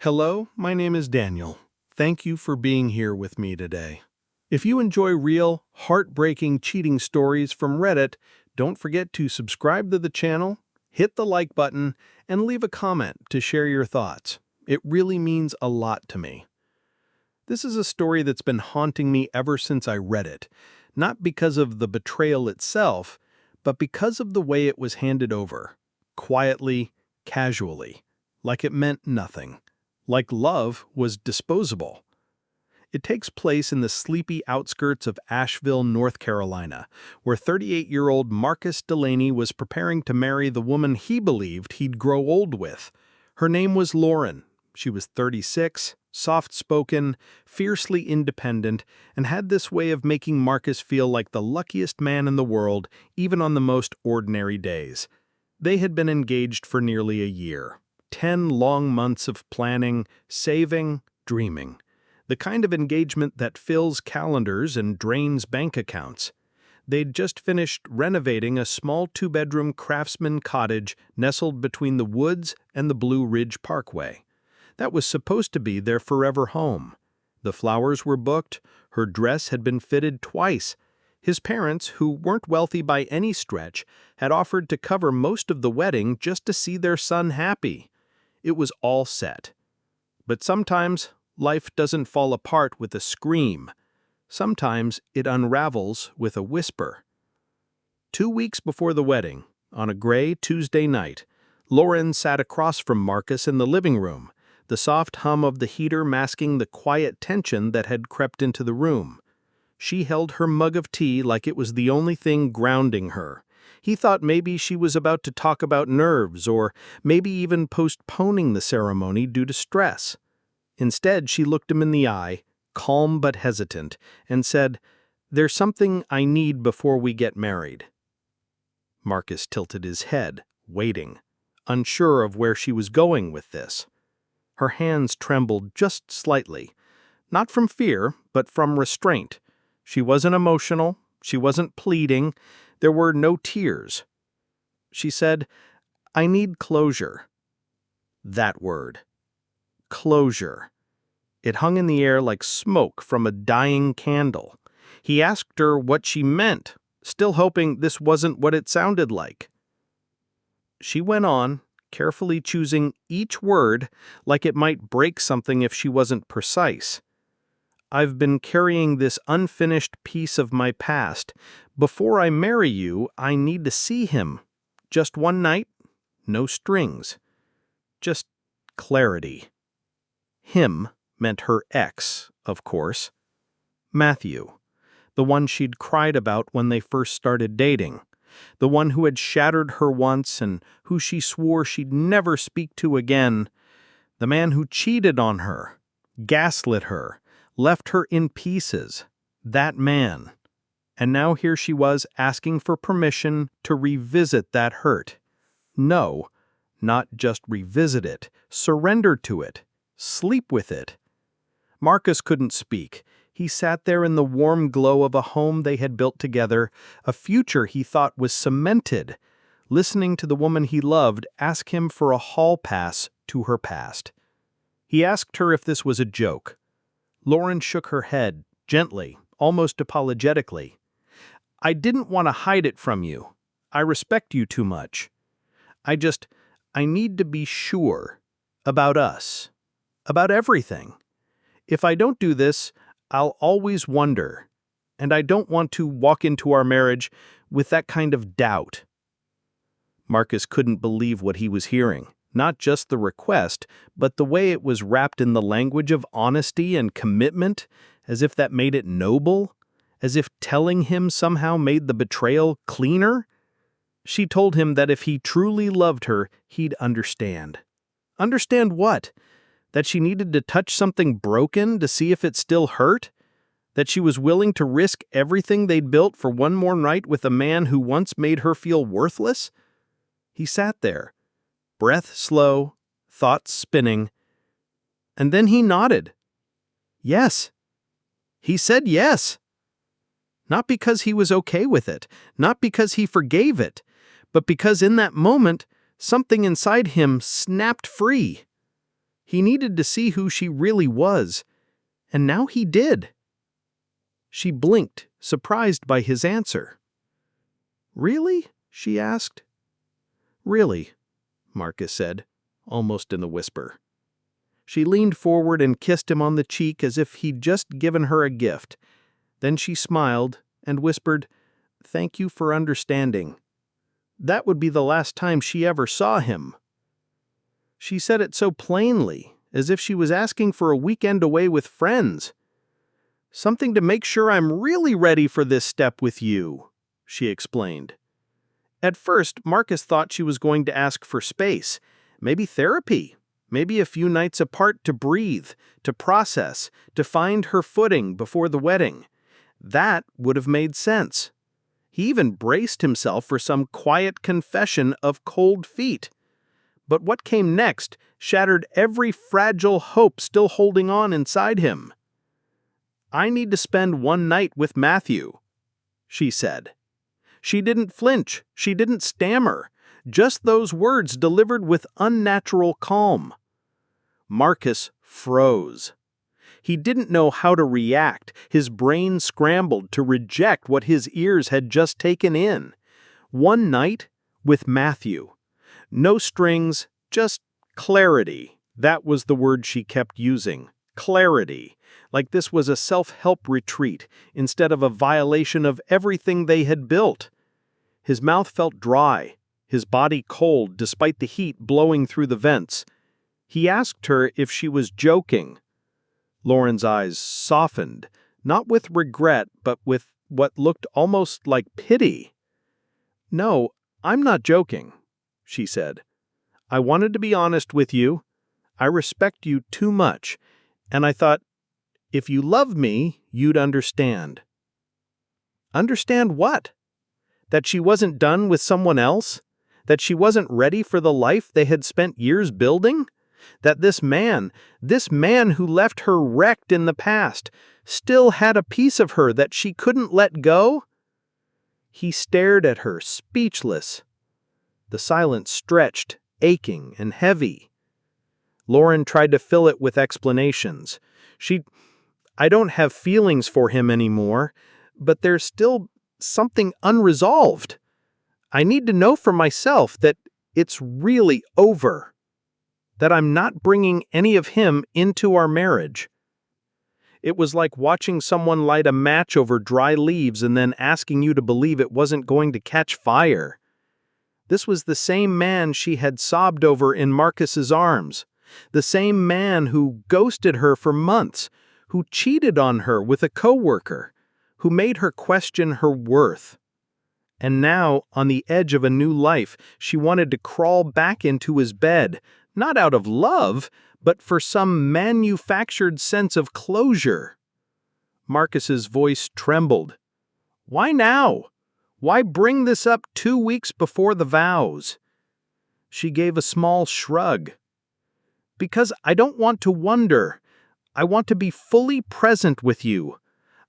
Hello, my name is Daniel. Thank you for being here with me today. If you enjoy real, heartbreaking cheating stories from Reddit, don't forget to subscribe to the channel, hit the like button, and leave a comment to share your thoughts. It really means a lot to me. This is a story that's been haunting me ever since I read it, not because of the betrayal itself, but because of the way it was handed over, quietly, casually, like it meant nothing. Like love was disposable. It takes place in the sleepy outskirts of Asheville, North Carolina, where 38-year-old Marcus Delaney was preparing to marry the woman he believed he'd grow old with. Her name was Lauren. She was 36, soft-spoken, fiercely independent, and had this way of making Marcus feel like the luckiest man in the world, even on the most ordinary days. They had been engaged for nearly a year. 10 long months of planning, saving, dreaming. The kind of engagement that fills calendars and drains bank accounts. They'd just finished renovating a small 2-bedroom craftsman cottage nestled between the woods and the Blue Ridge Parkway. That was supposed to be their forever home. The flowers were booked, her dress had been fitted twice. His parents, who weren't wealthy by any stretch, had offered to cover most of the wedding just to see their son happy. It was all set. But sometimes life doesn't fall apart with a scream. Sometimes it unravels with a whisper. 2 weeks before the wedding, on a gray Tuesday night, Lauren sat across from Marcus in the living room, the soft hum of the heater masking the quiet tension that had crept into the room. She held her mug of tea like it was the only thing grounding her. He thought maybe she was about to talk about nerves or maybe even postponing the ceremony due to stress. Instead, she looked him in the eye, calm but hesitant, and said, "There's something I need before we get married." Marcus tilted his head, waiting, unsure of where she was going with this. Her hands trembled just slightly, not from fear, but from restraint. She wasn't emotional, she wasn't pleading, there were no tears. She said, "I need closure." That word. Closure. It hung in the air like smoke from a dying candle. He asked her what she meant, still hoping this wasn't what it sounded like. She went on, carefully choosing each word like it might break something if she wasn't precise. "I've been carrying this unfinished piece of my past. Before I marry you, I need to see him. Just one night, no strings. Just clarity." Him meant her ex, of course. Matthew, the one she'd cried about when they first started dating. The one who had shattered her once and who she swore she'd never speak to again. The man who cheated on her, gaslit her, left her in pieces. That man. And now here she was asking for permission to revisit that hurt. No, not just revisit it, surrender to it, sleep with it. Marcus couldn't speak. He sat there in the warm glow of a home they had built together, a future he thought was cemented, listening to the woman he loved ask him for a hall pass to her past. He asked her if this was a joke. Lauren shook her head, gently, almost apologetically. "I didn't want to hide it from you. I respect you too much. I need to be sure about us, about everything. If I don't do this, I'll always wonder, and I don't want to walk into our marriage with that kind of doubt." Marcus couldn't believe what he was hearing. Not just the request, but the way it was wrapped in the language of honesty and commitment, as if that made it noble, as if telling him somehow made the betrayal cleaner. She told him that if he truly loved her, he'd understand. Understand what? That she needed to touch something broken to see if it still hurt? That she was willing to risk everything they'd built for one more night with a man who once made her feel worthless? He sat there, breath slow, thoughts spinning, and then he nodded. Yes. He said yes. Not because he was okay with it, not because he forgave it, but because in that moment, something inside him snapped free. He needed to see who she really was, and now he did. She blinked, surprised by his answer. "Really?" she asked. "Really," Marcus said, almost in the whisper. She leaned forward and kissed him on the cheek as if he'd just given her a gift. Then she smiled and whispered, "Thank you for understanding." That would be the last time she ever saw him. She said it so plainly, as if she was asking for a weekend away with friends. "Something to make sure I'm really ready for this step with you," she explained. At first, Marcus thought she was going to ask for space, maybe therapy, maybe a few nights apart to breathe, to process, to find her footing before the wedding. That would have made sense. He even braced himself for some quiet confession of cold feet. But what came next shattered every fragile hope still holding on inside him. "I need to spend one night with Matthew," she said. She didn't flinch, she didn't stammer, just those words delivered with unnatural calm. Marcus froze. He didn't know how to react. His brain scrambled to reject what his ears had just taken in. One night with Matthew. No strings, just clarity. That was the word she kept using. Clarity. Like this was a self-help retreat instead of a violation of everything they had built. His mouth felt dry, his body cold despite the heat blowing through the vents. He asked her if she was joking. Lauren's eyes softened, not with regret, but with what looked almost like pity. "No, I'm not joking," she said. "I wanted to be honest with you. I respect you too much, and I thought, if you love me, you'd understand." Understand what? That she wasn't done with someone else? That she wasn't ready for the life they had spent years building? That this man who left her wrecked in the past, still had a piece of her that she couldn't let go? He stared at her, speechless. The silence stretched, aching and heavy. Lauren tried to fill it with explanations. "I don't have feelings for him anymore, but there's still something unresolved. I need to know for myself that it's really over. That I'm not bringing any of him into our marriage." It was like watching someone light a match over dry leaves and then asking you to believe it wasn't going to catch fire. This was the same man she had sobbed over in Marcus's arms, the same man who ghosted her for months, who cheated on her with a coworker, who made her question her worth. And now, on the edge of a new life, she wanted to crawl back into his bed, not out of love, but for some manufactured sense of closure. Marcus's voice trembled. "Why now? Why bring this up 2 weeks before the vows?" She gave a small shrug. "Because I don't want to wonder. I want to be fully present with you.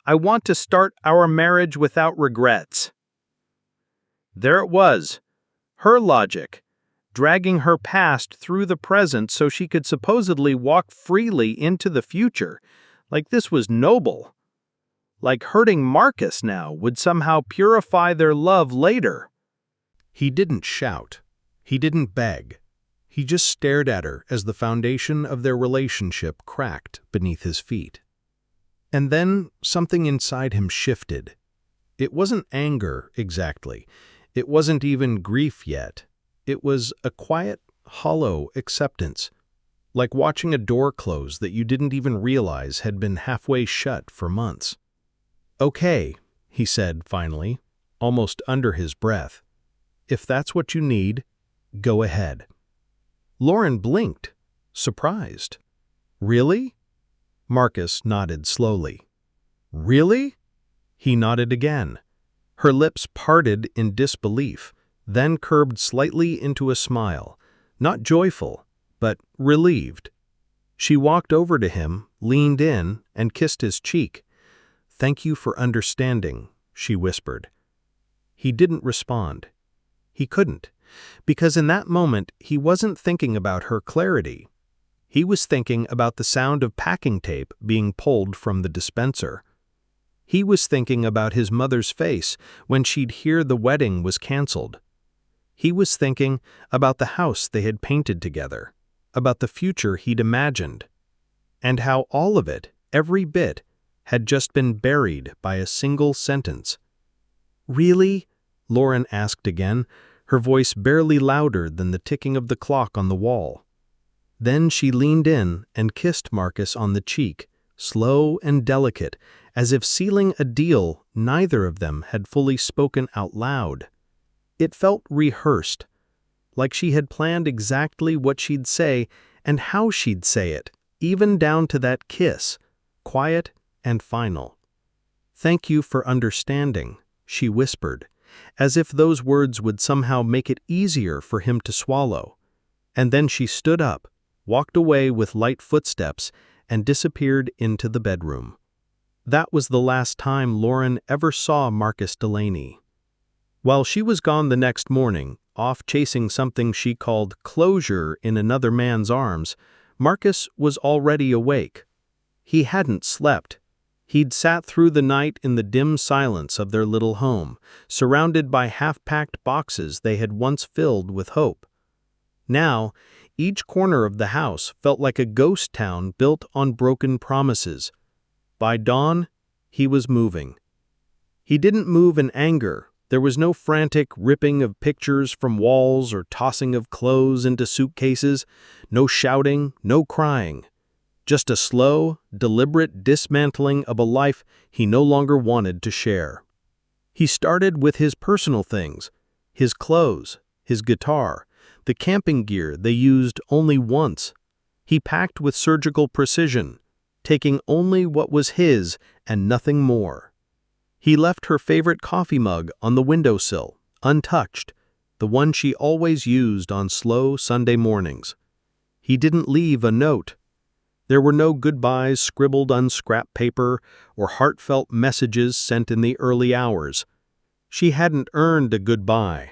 I want to start our marriage without regrets." There it was, her logic, dragging her past through the present so she could supposedly walk freely into the future, like this was noble. Like hurting Marcus now would somehow purify their love later. He didn't shout. He didn't beg. He just stared at her as the foundation of their relationship cracked beneath his feet. And then something inside him shifted. It wasn't anger, exactly. It wasn't even grief yet. It was a quiet, hollow acceptance, like watching a door close that you didn't even realize had been halfway shut for months. "Okay," he said finally, almost under his breath. "If that's what you need, go ahead." Lauren blinked, surprised. "Really?" Marcus nodded slowly. "Really?" He nodded again. Her lips parted in disbelief, then curved slightly into a smile, not joyful, but relieved. She walked over to him, leaned in, and kissed his cheek. "Thank you for understanding," she whispered. He didn't respond. He couldn't, because in that moment he wasn't thinking about her clarity. He was thinking about the sound of packing tape being pulled from the dispenser. He was thinking about his mother's face when she'd hear the wedding was canceled. He was thinking about the house they had painted together, about the future he'd imagined, and how all of it, every bit, had just been buried by a single sentence. "Really?" Lauren asked again, her voice barely louder than the ticking of the clock on the wall. Then she leaned in and kissed Marcus on the cheek, slow and delicate, as if sealing a deal neither of them had fully spoken out loud. It felt rehearsed, like she had planned exactly what she'd say and how she'd say it, even down to that kiss, quiet and final. "Thank you for understanding," she whispered, as if those words would somehow make it easier for him to swallow. And then she stood up, walked away with light footsteps, and disappeared into the bedroom. That was the last time Lauren ever saw Marcus Delaney. While she was gone the next morning, off chasing something she called closure in another man's arms, Marcus was already awake. He hadn't slept. He'd sat through the night in the dim silence of their little home, surrounded by half-packed boxes they had once filled with hope. Now, each corner of the house felt like a ghost town built on broken promises. By dawn, he was moving. He didn't move in anger. There was no frantic ripping of pictures from walls or tossing of clothes into suitcases, no shouting, no crying. Just a slow, deliberate dismantling of a life he no longer wanted to share. He started with his personal things, his clothes, his guitar, the camping gear they used only once. He packed with surgical precision, taking only what was his and nothing more. He left her favorite coffee mug on the windowsill, untouched, the one she always used on slow Sunday mornings. He didn't leave a note. There were no goodbyes scribbled on scrap paper or heartfelt messages sent in the early hours. She hadn't earned a goodbye.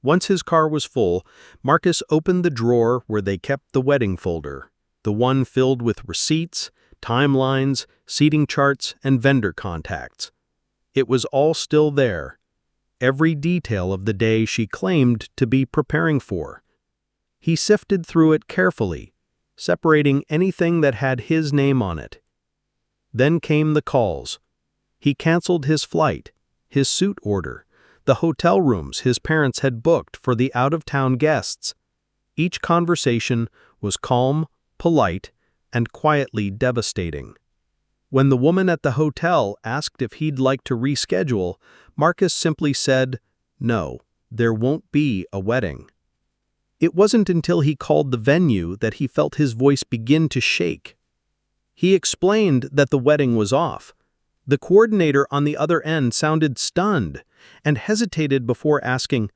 Once his car was full, Marcus opened the drawer where they kept the wedding folder, the one filled with receipts, timelines, seating charts, and vendor contacts. It was all still there, every detail of the day she claimed to be preparing for. He sifted through it carefully, separating anything that had his name on it. Then came the calls. He canceled his flight, his suit order, the hotel rooms his parents had booked for the out-of-town guests. Each conversation was calm, polite, and quietly devastating. When the woman at the hotel asked if he'd like to reschedule, Marcus simply said, "No, there won't be a wedding." It wasn't until he called the venue that he felt his voice begin to shake. He explained that the wedding was off. The coordinator on the other end sounded stunned and hesitated before asking,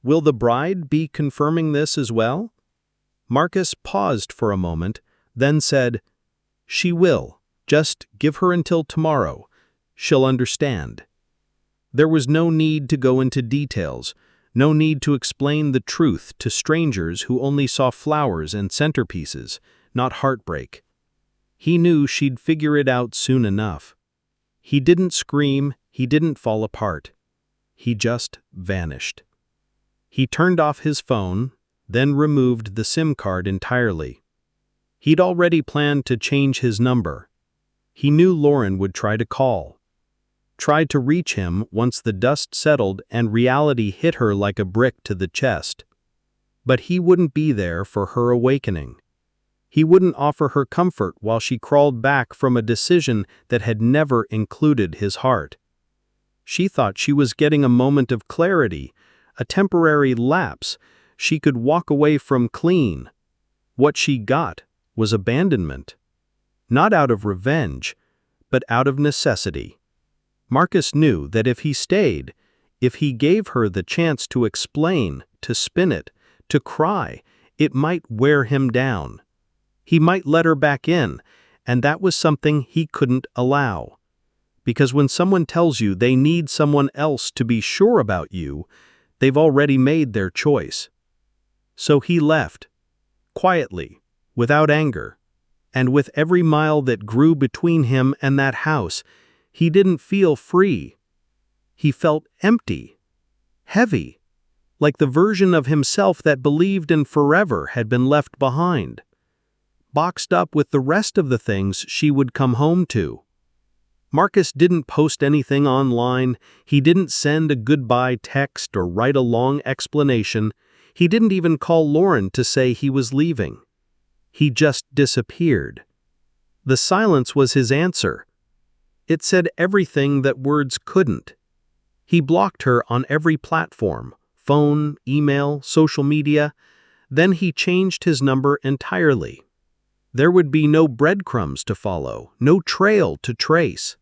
"Will the bride be confirming this as well?" Marcus paused for a moment, then said, "She will. Just give her until tomorrow. She'll understand." There was no need to go into details, no need to explain the truth to strangers who only saw flowers and centerpieces, not heartbreak. He knew she'd figure it out soon enough. He didn't scream, he didn't fall apart. He just vanished. He turned off his phone, then removed the SIM card entirely. He'd already planned to change his number. He knew Lauren would try to call. Tried to reach him once the dust settled and reality hit her like a brick to the chest. But he wouldn't be there for her awakening. He wouldn't offer her comfort while she crawled back from a decision that had never included his heart. She thought she was getting a moment of clarity, a temporary lapse she could walk away from clean. What she got was abandonment. Not out of revenge, but out of necessity. Marcus knew that if he stayed, if he gave her the chance to explain, to spin it, to cry, it might wear him down. He might let her back in, and that was something he couldn't allow. Because when someone tells you they need someone else to be sure about you, they've already made their choice. So he left, quietly, without anger. And with every mile that grew between him and that house, he didn't feel free. He felt empty, heavy, like the version of himself that believed in forever had been left behind, boxed up with the rest of the things she would come home to. Marcus didn't post anything online, he didn't send a goodbye text or write a long explanation, he didn't even call Lauren to say he was leaving. He just disappeared. The silence was his answer. It said everything that words couldn't. He blocked her on every platform, phone, email, social media. Then he changed his number entirely. There would be no breadcrumbs to follow, no trail to trace.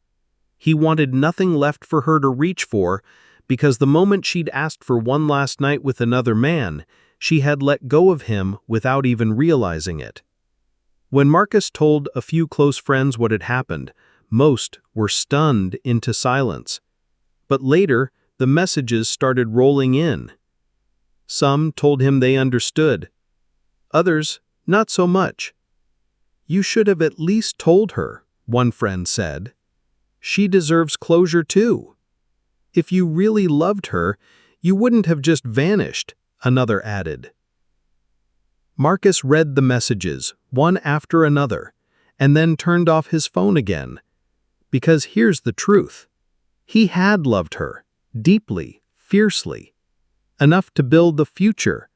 He wanted nothing left for her to reach for, because the moment she'd asked for one last night with another man, she had let go of him without even realizing it. When Marcus told a few close friends what had happened, most were stunned into silence. But later, the messages started rolling in. Some told him they understood. Others, not so much. "You should have at least told her," one friend said. "She deserves closure too. If you really loved her, you wouldn't have just vanished," another added. Marcus read the messages, one after another, and then turned off his phone again. Because here's the truth. He had loved her, deeply, fiercely. Enough to build the future,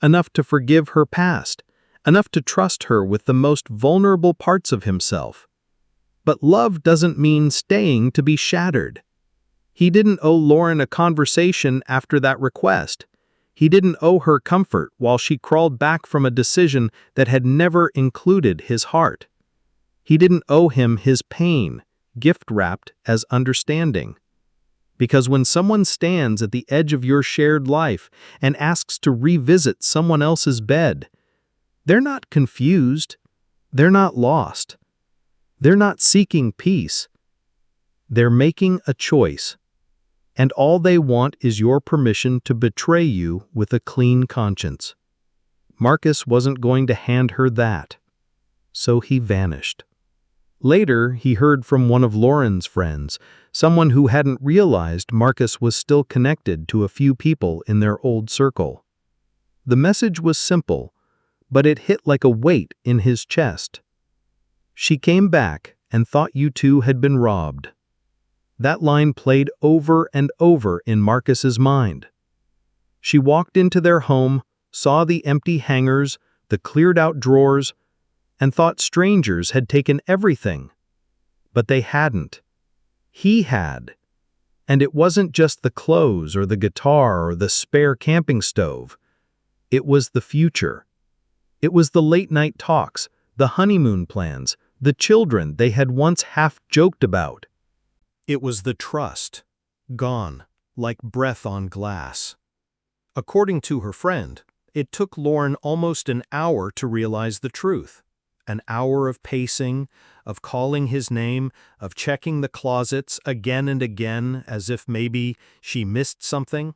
enough to forgive her past, enough to trust her with the most vulnerable parts of himself. But love doesn't mean staying to be shattered. He didn't owe Lauren a conversation after that request. He didn't owe her comfort while she crawled back from a decision that had never included his heart. He didn't owe him his pain, gift-wrapped as understanding. Because when someone stands at the edge of your shared life and asks to revisit someone else's bed, they're not confused, they're not lost, they're not seeking peace. They're making a choice. And all they want is your permission to betray you with a clean conscience. Marcus wasn't going to hand her that. So he vanished. Later, he heard from one of Lauren's friends, someone who hadn't realized Marcus was still connected to a few people in their old circle. The message was simple, but it hit like a weight in his chest. "She came back and thought you two had been robbed." That line played over and over in Marcus's mind. She walked into their home, saw the empty hangers, the cleared-out drawers, and thought strangers had taken everything. But they hadn't. He had. And it wasn't just the clothes or the guitar or the spare camping stove. It was the future. It was the late-night talks, the honeymoon plans, the children they had once half-joked about. It was the trust, gone, like breath on glass. According to her friend, it took Lauren almost an hour to realize the truth. An hour of pacing, of calling his name, of checking the closets again and again as if maybe she missed something,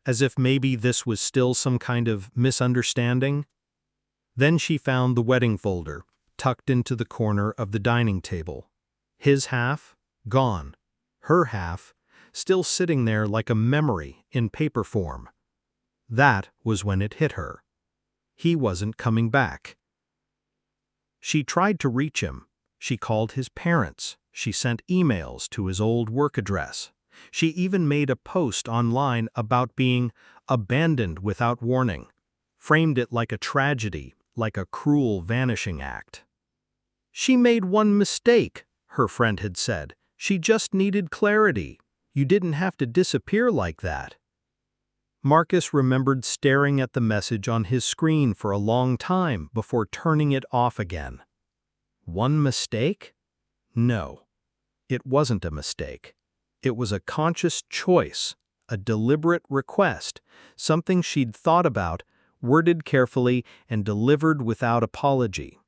as if maybe this was still some kind of misunderstanding. Then she found the wedding folder, tucked into the corner of the dining table. His half, gone. Her half, still sitting there like a memory in paper form. That was when it hit her. He wasn't coming back. She tried to reach him. She called his parents. She sent emails to his old work address. She even made a post online about being abandoned without warning, framed it like a tragedy, like a cruel vanishing act. "She made one mistake," her friend had said. "She just needed clarity. You didn't have to disappear like that." Marcus remembered staring at the message on his screen for a long time before turning it off again. One mistake? No, it wasn't a mistake. It was a conscious choice, a deliberate request, something she'd thought about, worded carefully, and delivered without apology.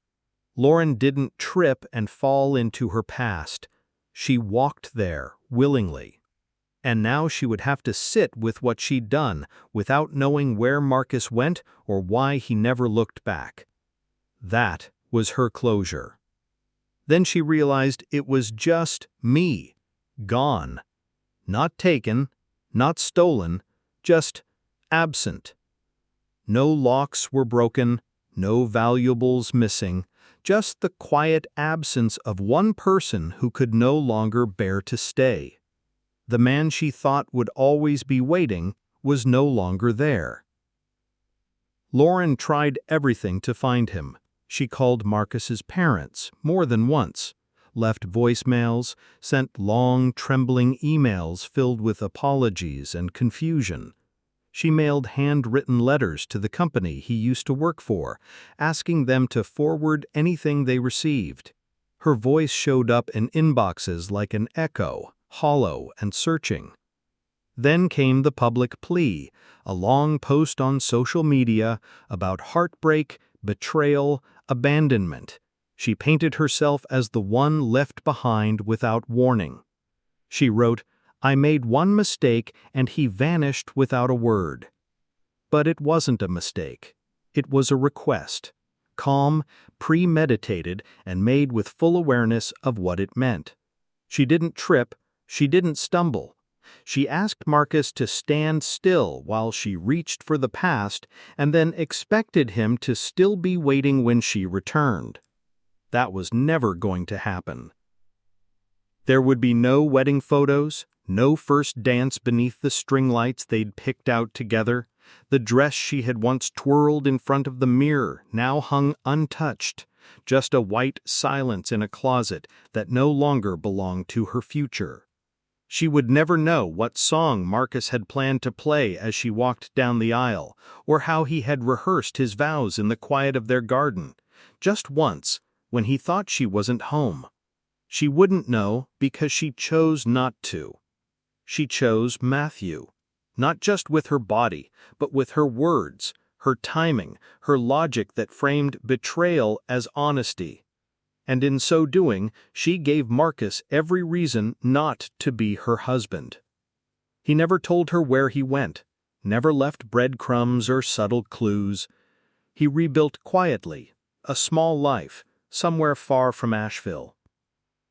Lauren didn't trip and fall into her past. She walked there, willingly. And now she would have to sit with what she'd done, without knowing where Marcus went or why he never looked back. That was her closure. Then she realized it was just me, gone. Not taken, not stolen, just absent. No locks were broken, no valuables missing, just the quiet absence of one person who could no longer bear to stay. The man she thought would always be waiting was no longer there. Lauren tried everything to find him. She called Marcus's parents more than once, left voicemails, sent long, trembling emails filled with apologies and confusion. She mailed handwritten letters to the company he used to work for, asking them to forward anything they received. Her voice showed up in inboxes like an echo, hollow and searching. Then came the public plea, a long post on social media about heartbreak, betrayal, abandonment. She painted herself as the one left behind without warning. She wrote, "I made one mistake and he vanished without a word." But it wasn't a mistake. It was a request, calm, premeditated, and made with full awareness of what it meant. She didn't trip, she didn't stumble. She asked Marcus to stand still while she reached for the past and then expected him to still be waiting when she returned. That was never going to happen. There would be no wedding photos, no first dance beneath the string lights they'd picked out together. The dress she had once twirled in front of the mirror now hung untouched, just a white silence in a closet that no longer belonged to her future. She would never know what song Marcus had planned to play as she walked down the aisle, or how he had rehearsed his vows in the quiet of their garden, just once, when he thought she wasn't home. She wouldn't know because she chose not to. She chose Matthew, not just with her body, but with her words, her timing, her logic that framed betrayal as honesty. And in so doing, she gave Marcus every reason not to be her husband. He never told her where he went, never left breadcrumbs or subtle clues. He rebuilt quietly, a small life, somewhere far from Asheville.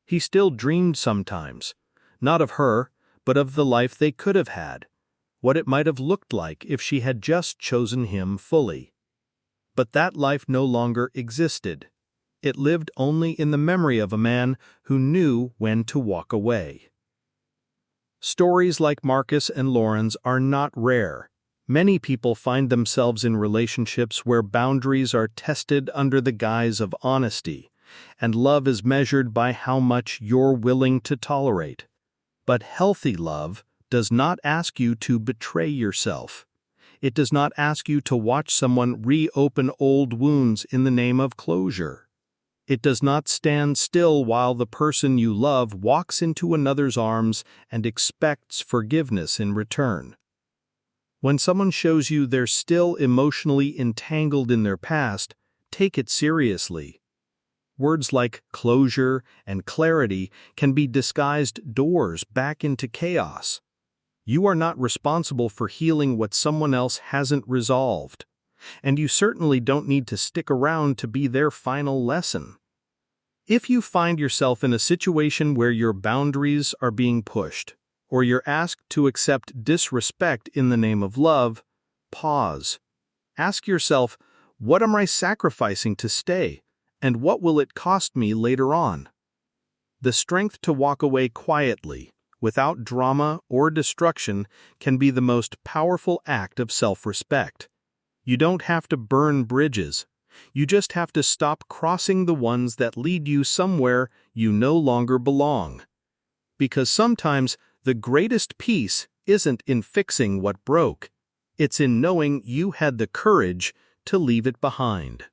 He still dreamed sometimes, not of her, but of the life they could have had, what it might have looked like if she had just chosen him fully. But that life no longer existed. It lived only in the memory of a man who knew when to walk away. Stories like Marcus and Lauren's are not rare. Many people find themselves in relationships where boundaries are tested under the guise of honesty, and love is measured by how much you're willing to tolerate. But healthy love does not ask you to betray yourself. It does not ask you to watch someone reopen old wounds in the name of closure. It does not stand still while the person you love walks into another's arms and expects forgiveness in return. When someone shows you they're still emotionally entangled in their past, take it seriously. Words like closure and clarity can be disguised doors back into chaos. You are not responsible for healing what someone else hasn't resolved, and you certainly don't need to stick around to be their final lesson. If you find yourself in a situation where your boundaries are being pushed, or you're asked to accept disrespect in the name of love, pause. Ask yourself, what am I sacrificing to stay, and what will it cost me later on? The strength to walk away quietly, without drama or destruction, can be the most powerful act of self-respect. You don't have to burn bridges. You just have to stop crossing the ones that lead you somewhere you no longer belong. Because sometimes the greatest peace isn't in fixing what broke. It's in knowing you had the courage to leave it behind.